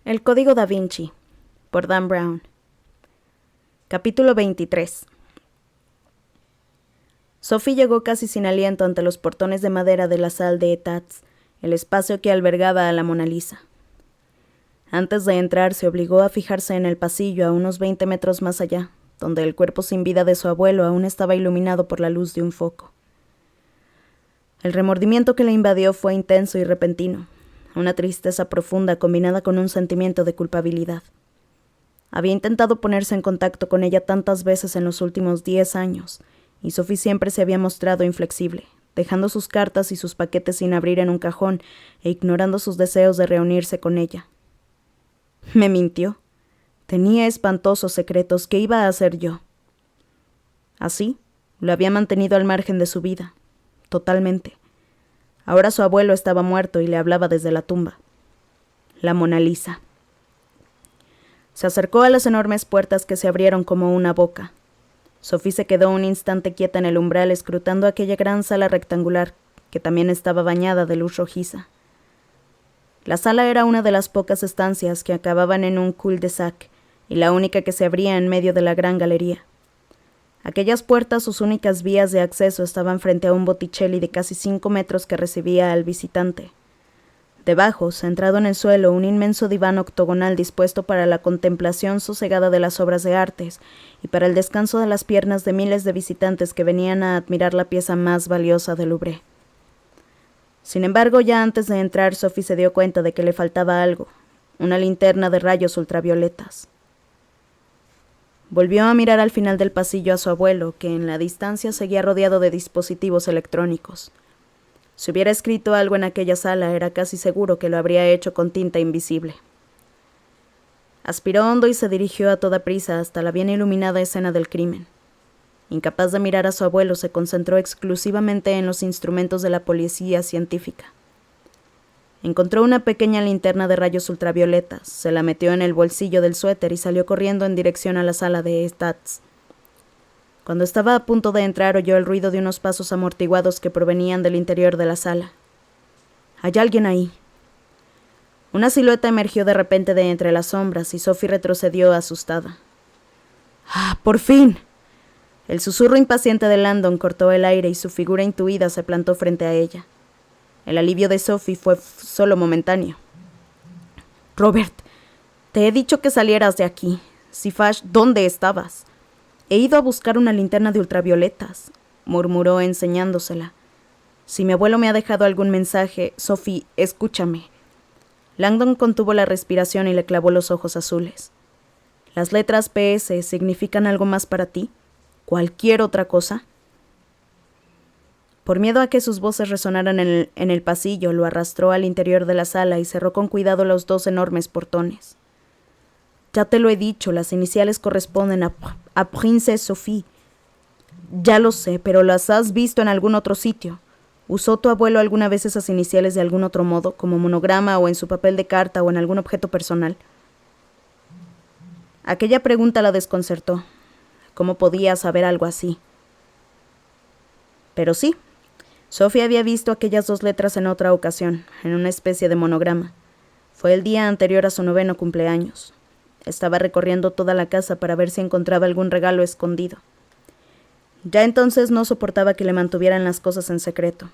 El Código Da Vinci, por Dan Brown. Capítulo 23. Sophie llegó casi sin aliento ante los portones de madera de la Salle des Etats, el espacio que albergaba a la Mona Lisa. Antes de entrar se obligó a fijarse en el pasillo a unos 20 metros más allá, donde el cuerpo sin vida de su abuelo aún estaba iluminado por la luz de un foco. El remordimiento que le invadió fue intenso y repentino, una tristeza profunda combinada con un sentimiento de culpabilidad. Había intentado ponerse en contacto con ella tantas veces en los últimos 10 años, y Sophie siempre se había mostrado inflexible, dejando sus cartas y sus paquetes sin abrir en un cajón e ignorando sus deseos de reunirse con ella. Me mintió. Tenía espantosos secretos. ¿Qué iba a hacer yo? Así, lo había mantenido al margen de su vida, totalmente. Ahora su abuelo estaba muerto y le hablaba desde la tumba. La Mona Lisa. Se acercó a las enormes puertas que se abrieron como una boca. Sophie se quedó un instante quieta en el umbral escrutando aquella gran sala rectangular, que también estaba bañada de luz rojiza. La sala era una de las pocas estancias que acababan en un cul-de-sac, y la única que se abría en medio de la gran galería. Aquellas puertas, sus únicas vías de acceso, estaban frente a un Botticelli de casi 5 metros que recibía al visitante. Debajo, centrado en el suelo, un inmenso diván octogonal dispuesto para la contemplación sosegada de las obras de artes y para el descanso de las piernas de miles de visitantes que venían a admirar la pieza más valiosa del Louvre. Sin embargo, ya antes de entrar, Sophie se dio cuenta de que le faltaba algo, una linterna de rayos ultravioletas. Volvió a mirar al final del pasillo a su abuelo, que en la distancia seguía rodeado de dispositivos electrónicos. Si hubiera escrito algo en aquella sala, era casi seguro que lo habría hecho con tinta invisible. Aspiró hondo y se dirigió a toda prisa hasta la bien iluminada escena del crimen. Incapaz de mirar a su abuelo, se concentró exclusivamente en los instrumentos de la policía científica. Encontró una pequeña linterna de rayos ultravioletas, se la metió en el bolsillo del suéter y salió corriendo en dirección a la sala de Etats. Cuando estaba a punto de entrar, oyó el ruido de unos pasos amortiguados que provenían del interior de la sala. «Hay alguien ahí». Una silueta emergió de repente de entre las sombras y Sophie retrocedió asustada. «¡Ah, por fin!». El susurro impaciente de Landon cortó el aire y su figura intuida se plantó frente a ella. El alivio de Sophie fue solo momentáneo. «Robert, te he dicho que salieras de aquí. Sifash, ¿dónde estabas?» «He ido a buscar una linterna de ultravioletas», murmuró enseñándosela. «Si mi abuelo me ha dejado algún mensaje, Sophie, escúchame». Langdon contuvo la respiración y le clavó los ojos azules. «¿Las letras PS significan algo más para ti? ¿Cualquier otra cosa?» Por miedo a que sus voces resonaran en el pasillo, lo arrastró al interior de la sala y cerró con cuidado los 2 enormes portones. «Ya te lo he dicho, las iniciales corresponden a Princess Sophie». «Ya lo sé, pero las has visto en algún otro sitio. ¿Usó tu abuelo alguna vez esas iniciales de algún otro modo, como monograma o en su papel de carta o en algún objeto personal?» Aquella pregunta la desconcertó. ¿Cómo podía saber algo así? Pero sí, Sophie había visto aquellas 2 letras en otra ocasión, en una especie de monograma. Fue el día anterior a su 9º cumpleaños. Estaba recorriendo toda la casa para ver si encontraba algún regalo escondido. Ya entonces no soportaba que le mantuvieran las cosas en secreto.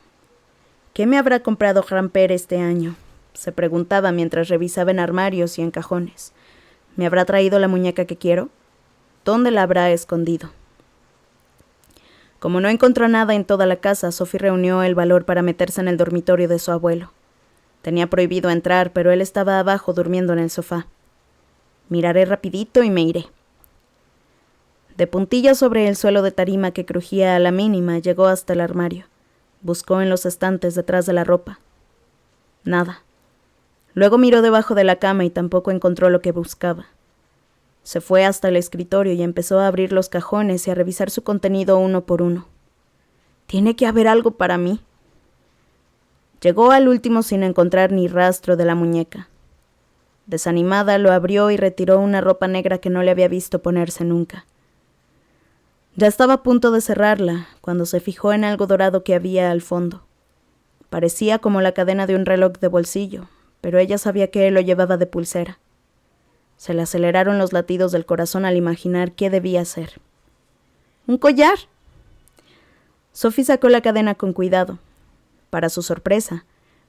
«¿Qué me habrá comprado Gramper este año?», se preguntaba mientras revisaba en armarios y en cajones. «¿Me habrá traído la muñeca que quiero? ¿Dónde la habrá escondido?». Como no encontró nada en toda la casa, Sophie reunió el valor para meterse en el dormitorio de su abuelo. Tenía prohibido entrar, pero él estaba abajo durmiendo en el sofá. «Miraré rapidito y me iré». De puntillas sobre el suelo de tarima que crujía a la mínima, llegó hasta el armario. Buscó en los estantes detrás de la ropa. Nada. Luego miró debajo de la cama y tampoco encontró lo que buscaba. Se fue hasta el escritorio y empezó a abrir los cajones y a revisar su contenido uno por uno. «Tiene que haber algo para mí». Llegó al último sin encontrar ni rastro de la muñeca. Desanimada, lo abrió y retiró una ropa negra que no le había visto ponerse nunca. Ya estaba a punto de cerrarla, cuando se fijó en algo dorado que había al fondo. Parecía como la cadena de un reloj de bolsillo, pero ella sabía que él lo llevaba de pulsera. Se le aceleraron los latidos del corazón al imaginar qué debía ser. ¡Un collar! Sophie sacó la cadena con cuidado. Para su sorpresa,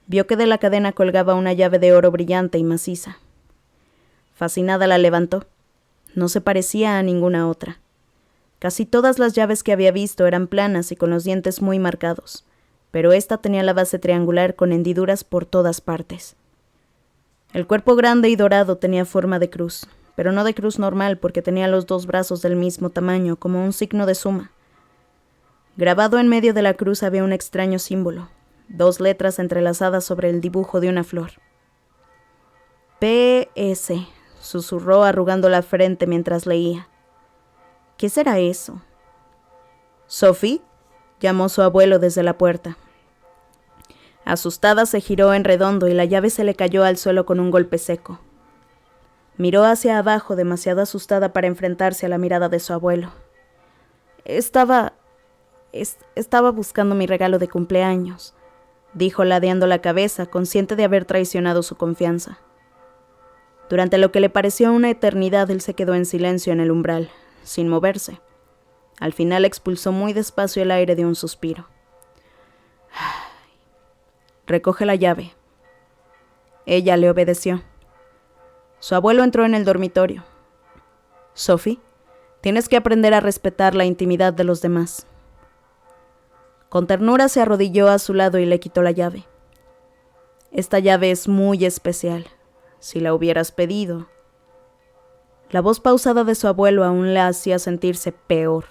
vio que de la cadena colgaba una llave de oro brillante y maciza. Fascinada la levantó. No se parecía a ninguna otra. Casi todas las llaves que había visto eran planas y con los dientes muy marcados, pero esta tenía la base triangular con hendiduras por todas partes. El cuerpo grande y dorado tenía forma de cruz, pero no de cruz normal porque tenía los dos brazos del mismo tamaño, como un signo de suma. Grabado en medio de la cruz había un extraño símbolo, 2 letras entrelazadas sobre el dibujo de una flor. P.S., susurró arrugando la frente mientras leía. ¿Qué será eso? —¿Sophie? —llamó su abuelo desde la puerta. Asustada se giró en redondo y la llave se le cayó al suelo con un golpe seco. Miró hacia abajo demasiado asustada para enfrentarse a la mirada de su abuelo. Estaba buscando mi regalo de cumpleaños, dijo ladeando la cabeza, consciente de haber traicionado su confianza. Durante lo que le pareció una eternidad, él se quedó en silencio en el umbral, sin moverse. Al final expulsó muy despacio el aire de un suspiro. Recoge la llave. Ella le obedeció. Su abuelo entró en el dormitorio. Sophie, tienes que aprender a respetar la intimidad de los demás. Con ternura se arrodilló a su lado y le quitó la llave. Esta llave es muy especial. Si la hubieras pedido. La voz pausada de su abuelo aún la hacía sentirse peor.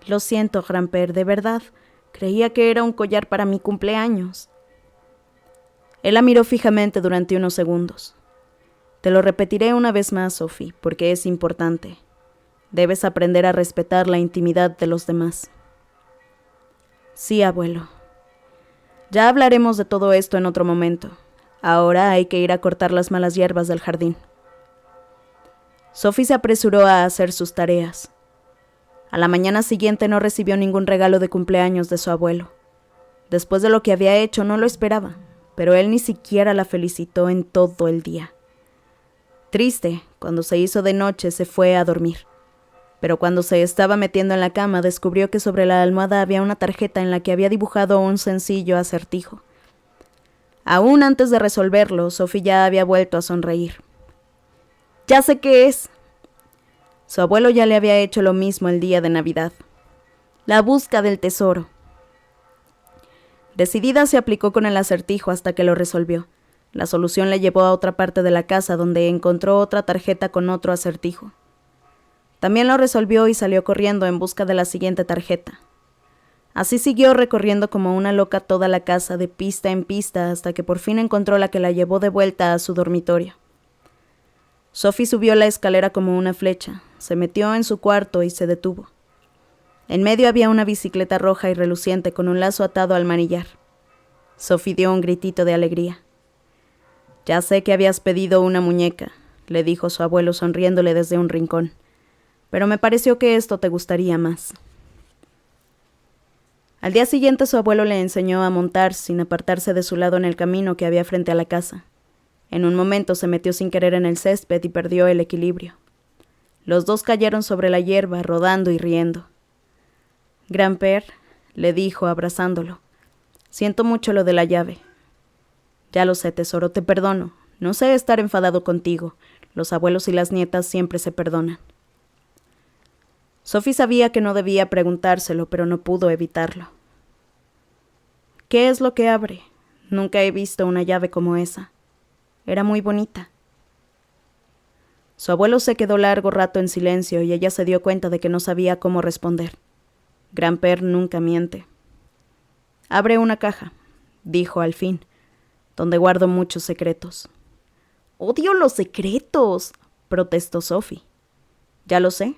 Lo siento, Gramper, de verdad. Creía que era un collar para mi cumpleaños. Él la miró fijamente durante unos segundos. Te lo repetiré una vez más, Sophie, porque es importante. Debes aprender a respetar la intimidad de los demás. Sí, abuelo. Ya hablaremos de todo esto en otro momento. Ahora hay que ir a cortar las malas hierbas del jardín. Sophie se apresuró a hacer sus tareas. A la mañana siguiente no recibió ningún regalo de cumpleaños de su abuelo. Después de lo que había hecho no lo esperaba, pero él ni siquiera la felicitó en todo el día. Triste, cuando se hizo de noche se fue a dormir. Pero cuando se estaba metiendo en la cama descubrió que sobre la almohada había una tarjeta en la que había dibujado un sencillo acertijo. Aún antes de resolverlo, Sophie ya había vuelto a sonreír. ¡Ya sé qué es! Su abuelo ya le había hecho lo mismo el día de Navidad. La busca del tesoro. Decidida se aplicó con el acertijo hasta que lo resolvió. La solución le llevó a otra parte de la casa donde encontró otra tarjeta con otro acertijo. También lo resolvió y salió corriendo en busca de la siguiente tarjeta. Así siguió recorriendo como una loca toda la casa de pista en pista hasta que por fin encontró la que la llevó de vuelta a su dormitorio. Sophie subió la escalera como una flecha, se metió en su cuarto y se detuvo. En medio había una bicicleta roja y reluciente con un lazo atado al manillar. Sophie dio un gritito de alegría. «Ya sé que habías pedido una muñeca», le dijo su abuelo sonriéndole desde un rincón, «pero me pareció que esto te gustaría más». Al día siguiente su abuelo le enseñó a montar sin apartarse de su lado en el camino que había frente a la casa. En un momento se metió sin querer en el césped y perdió el equilibrio. Los dos cayeron sobre la hierba, rodando y riendo. «Gramper», le dijo, abrazándolo, «siento mucho lo de la llave». «Ya lo sé, tesoro, te perdono. No sé estar enfadado contigo. Los abuelos y las nietas siempre se perdonan». Sophie sabía que no debía preguntárselo, pero no pudo evitarlo. «¿Qué es lo que abre? Nunca he visto una llave como esa. Era muy bonita». Su abuelo se quedó largo rato en silencio y ella se dio cuenta de que no sabía cómo responder. Gramper nunca miente. «Abre una caja», dijo al fin, «donde guardo muchos secretos». «¡Odio los secretos!», protestó Sophie. «Ya lo sé,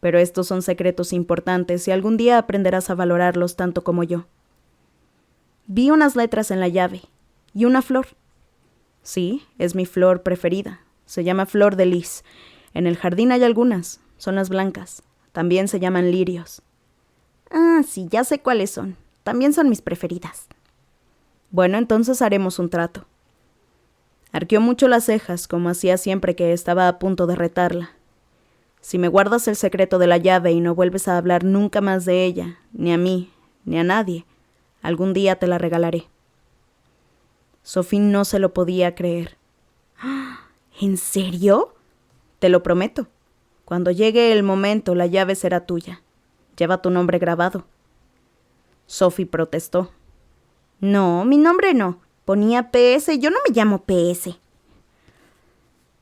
pero estos son secretos importantes y algún día aprenderás a valorarlos tanto como yo». «Vi unas letras en la llave y una flor». «Sí, es mi flor preferida. Se llama flor de lis. En el jardín hay algunas, son las blancas. También se llaman lirios». «Ah, sí, ya sé cuáles son. También son mis preferidas». «Bueno, entonces haremos un trato». Arqueó mucho las cejas, como hacía siempre que estaba a punto de retarla. Si me guardas el secreto de la llave y no vuelves a hablar nunca más de ella, ni a mí, ni a nadie, algún día te la regalaré. Sophie no se lo podía creer. ¿En serio? Te lo prometo. Cuando llegue el momento, la llave será tuya. Lleva tu nombre grabado. Sophie protestó. No, mi nombre no. Ponía PS, yo no me llamo PS.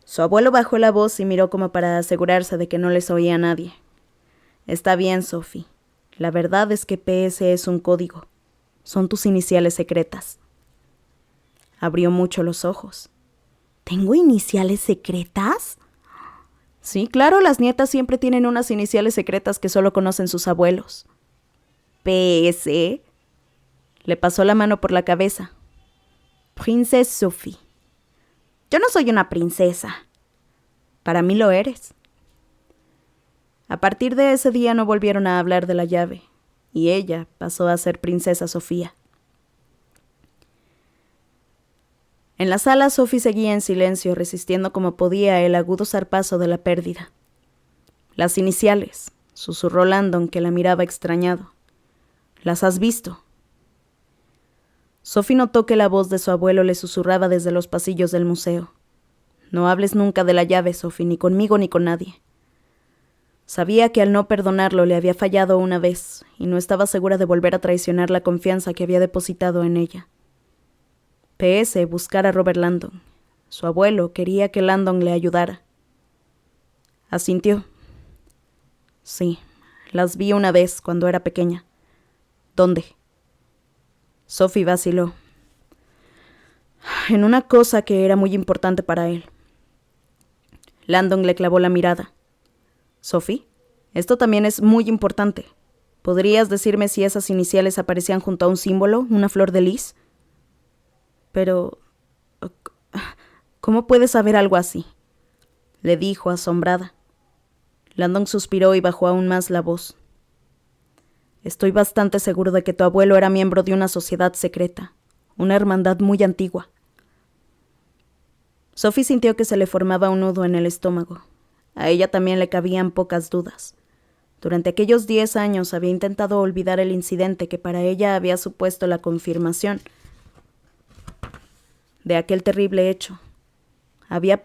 Su abuelo bajó la voz y miró como para asegurarse de que no les oía a nadie. Está bien, Sophie. La verdad es que PS es un código. Son tus iniciales secretas. Abrió mucho los ojos. ¿Tengo iniciales secretas? Sí, claro, las nietas siempre tienen unas iniciales secretas que solo conocen sus abuelos. PS. Le pasó la mano por la cabeza. Princess Sophie. Yo no soy una princesa. Para mí lo eres. A partir de ese día no volvieron a hablar de la llave, y ella pasó a ser Princesa Sofía. En la sala, Sophie seguía en silencio, resistiendo como podía el agudo zarpazo de la pérdida. Las iniciales, susurró Landon, que la miraba extrañado. ¿Las has visto? Sophie notó que la voz de su abuelo le susurraba desde los pasillos del museo. No hables nunca de la llave, Sophie, ni conmigo ni con nadie. Sabía que al no perdonarlo le había fallado una vez, y no estaba segura de volver a traicionar la confianza que había depositado en ella. PS, buscar a Robert Landon. Su abuelo quería que Landon le ayudara. Asintió. Sí, las vi una vez cuando era pequeña. ¿Dónde? Sophie vaciló. En una cosa que era muy importante para él. Landon le clavó la mirada. Sophie, esto también es muy importante. ¿Podrías decirme si esas iniciales aparecían junto a un símbolo, una flor de lis? Pero, ¿cómo puedes saber algo así? Le dijo, asombrada. Landon suspiró y bajó aún más la voz. Estoy bastante seguro de que tu abuelo era miembro de una sociedad secreta, una hermandad muy antigua. Sophie sintió que se le formaba un nudo en el estómago. A ella también le cabían pocas dudas. Durante aquellos 10 años había intentado olvidar el incidente que para ella había supuesto la confirmación de aquel terrible hecho. Había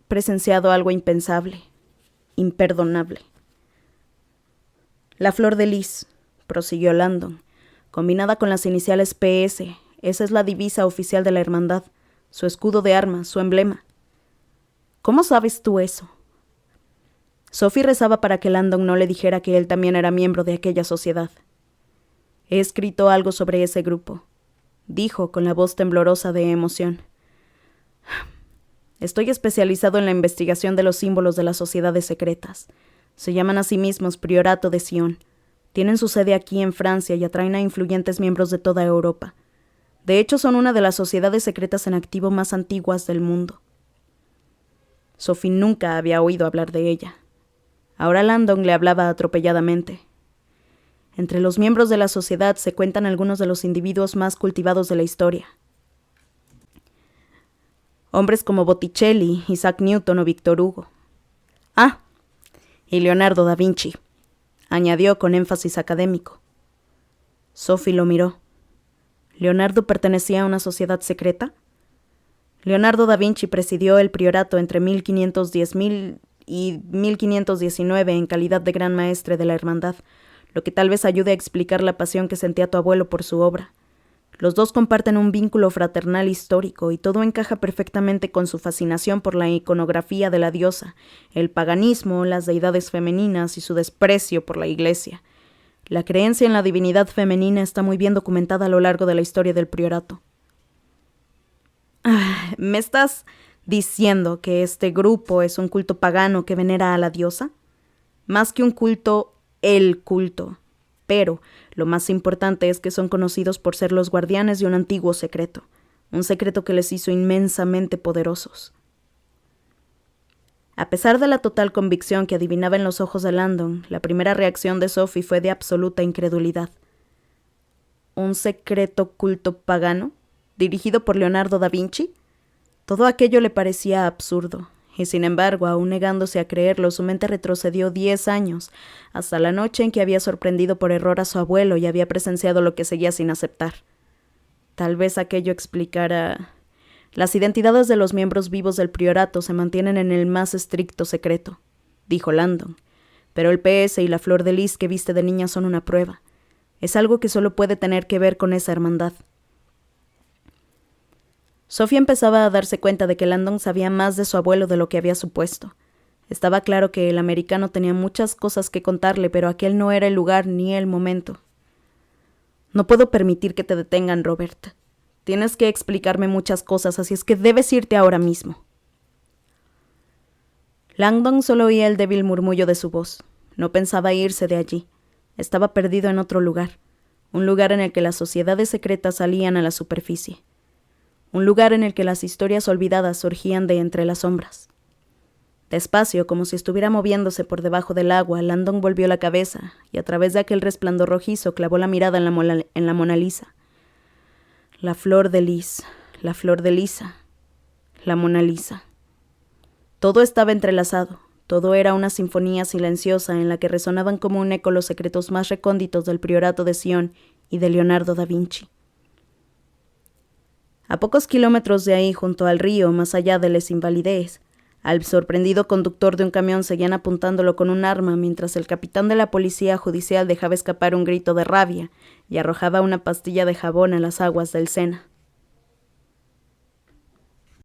presenciado algo impensable, imperdonable. La flor de lis, prosiguió Landon, combinada con las iniciales PS, esa es la divisa oficial de la hermandad, su escudo de armas, su emblema. ¿Cómo sabes tú eso? Sophie rezaba para que Landon no le dijera que él también era miembro de aquella sociedad. He escrito algo sobre ese grupo, dijo con la voz temblorosa de emoción. Estoy especializado en la investigación de los símbolos de las sociedades secretas. Se llaman a sí mismos Priorato de Sion. Tienen su sede aquí en Francia y atraen a influyentes miembros de toda Europa. De hecho, son una de las sociedades secretas en activo más antiguas del mundo. Sophie nunca había oído hablar de ella. Ahora Landon le hablaba atropelladamente. Entre los miembros de la sociedad se cuentan algunos de los individuos más cultivados de la historia. Hombres como Botticelli, Isaac Newton o Víctor Hugo. Ah, y Leonardo da Vinci, añadió con énfasis académico. Sophie lo miró. ¿Leonardo pertenecía a una sociedad secreta? Leonardo da Vinci presidió el priorato entre 1510 y 1519 en calidad de gran maestre de la hermandad, lo que tal vez ayude a explicar la pasión que sentía tu abuelo por su obra. Los dos comparten un vínculo fraternal histórico y todo encaja perfectamente con su fascinación por la iconografía de la diosa, el paganismo, las deidades femeninas y su desprecio por la Iglesia. La creencia en la divinidad femenina está muy bien documentada a lo largo de la historia del priorato. ¿Me estás diciendo que este grupo es un culto pagano que venera a la diosa? Más que un culto, el culto. Pero lo más importante es que son conocidos por ser los guardianes de un antiguo secreto, un secreto que les hizo inmensamente poderosos. A pesar de la total convicción que adivinaba en los ojos de Landon, la primera reacción de Sophie fue de absoluta incredulidad. ¿Un secreto culto pagano? ¿Dirigido por Leonardo da Vinci? Todo aquello le parecía absurdo, y sin embargo, aún negándose a creerlo, su mente retrocedió 10 años, hasta la noche en que había sorprendido por error a su abuelo y había presenciado lo que seguía sin aceptar. Tal vez aquello explicara... Las identidades de los miembros vivos del priorato se mantienen en el más estricto secreto, dijo Landon, pero el PS y la flor de lis que viste de niña son una prueba. Es algo que solo puede tener que ver con esa hermandad. Sophie empezaba a darse cuenta de que Landon sabía más de su abuelo de lo que había supuesto. Estaba claro que el americano tenía muchas cosas que contarle, pero aquel no era el lugar ni el momento. No puedo permitir que te detengan, Robert. Tienes que explicarme muchas cosas, así es que debes irte ahora mismo. Landon solo oía el débil murmullo de su voz. No pensaba irse de allí. Estaba perdido en otro lugar. Un lugar en el que las sociedades secretas salían a la superficie. Un lugar en el que las historias olvidadas surgían de entre las sombras. Despacio, como si estuviera moviéndose por debajo del agua, Landon volvió la cabeza y a través de aquel resplandor rojizo clavó la mirada en la Mona Lisa. La flor de lis, la flor de Lisa, la Mona Lisa. Todo estaba entrelazado, todo era una sinfonía silenciosa en la que resonaban como un eco los secretos más recónditos del priorato de Sion y de Leonardo da Vinci. A pocos kilómetros de ahí, junto al río, más allá de Les Invalides, al sorprendido conductor de un camión seguían apuntándolo con un arma mientras el capitán de la policía judicial dejaba escapar un grito de rabia y arrojaba una pastilla de jabón a las aguas del Sena.